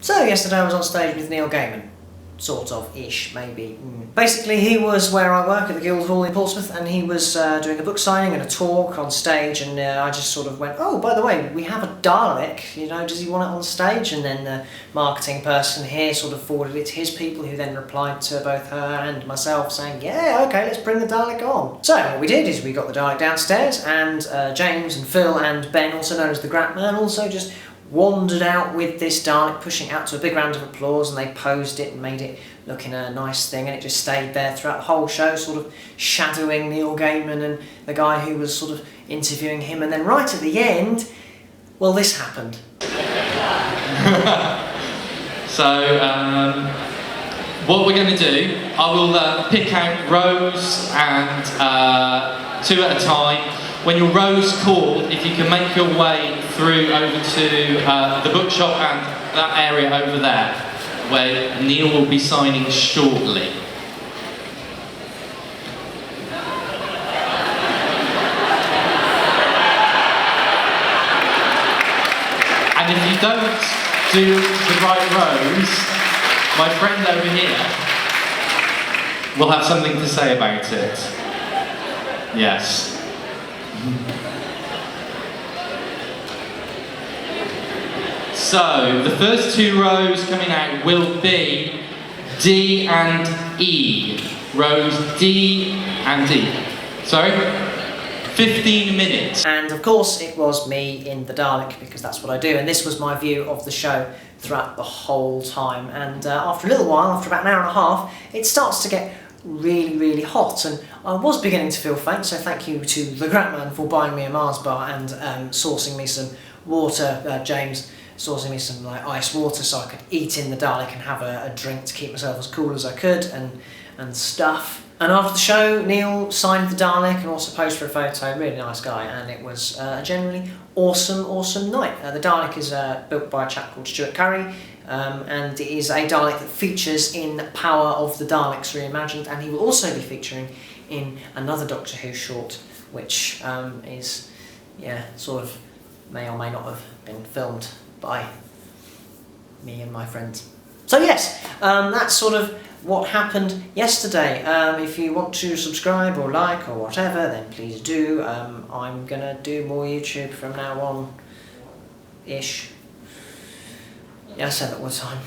So yesterday I was on stage with Neil Gaiman. Sort of, ish, maybe. Basically, he was where I work at the Guildhall in Portsmouth, and he was doing a book signing and a talk on stage, and I just sort of went, oh, by the way, we have a Dalek, you know, does he want it on stage? And then the marketing person here sort of forwarded it to his people, who then replied to both her and myself saying, yeah, okay, let's bring the Dalek on. So what we did is we got the Dalek downstairs, and James and Phil and Ben, also known as the Grat Man, also just wandered out with this Dalek, pushing out to a big round of applause, and they posed it and made it look in a nice thing, and it just stayed there throughout the whole show, sort of shadowing Neil Gaiman and the guy who was sort of interviewing him. And then right at the end, well, this happened. So what we're going to do, I will pick out rows and two at a time. When your row's called, if you can make your way through over to the bookshop and that area over there, where Neil will be signing shortly. And if you don't do the right rows, my friend over here will have something to say about it. Yes. So, the first two rows coming out will be D and E. Rows D and E. Sorry? 15 minutes. And of course it was me in the Dalek, because that's what I do, and this was my view of the show throughout the whole time. And after a little while, after about an hour and a half, it starts to get really hot, and I was beginning to feel faint, so thank you to the Gratman for buying me a Mars bar and sourcing me some water, James sourcing me some like ice water so I could eat in the Dalek and have a drink to keep myself as cool as I could and stuff. And after the show, Neil signed the Dalek and also posed for a photo. Really nice guy, and it was a generally awesome night. The Dalek is built by a chap called Stuart Curry, and it is a Dalek that features in Power of the Daleks Reimagined, and he will also be featuring in another Doctor Who short, which is, yeah, sort of may or may not have been filmed by me and my friends. So yes, that's sort of what happened yesterday. If you want to subscribe or like or whatever, then please do. I'm gonna do more YouTube from now on, ish. Yeah, I said that one time.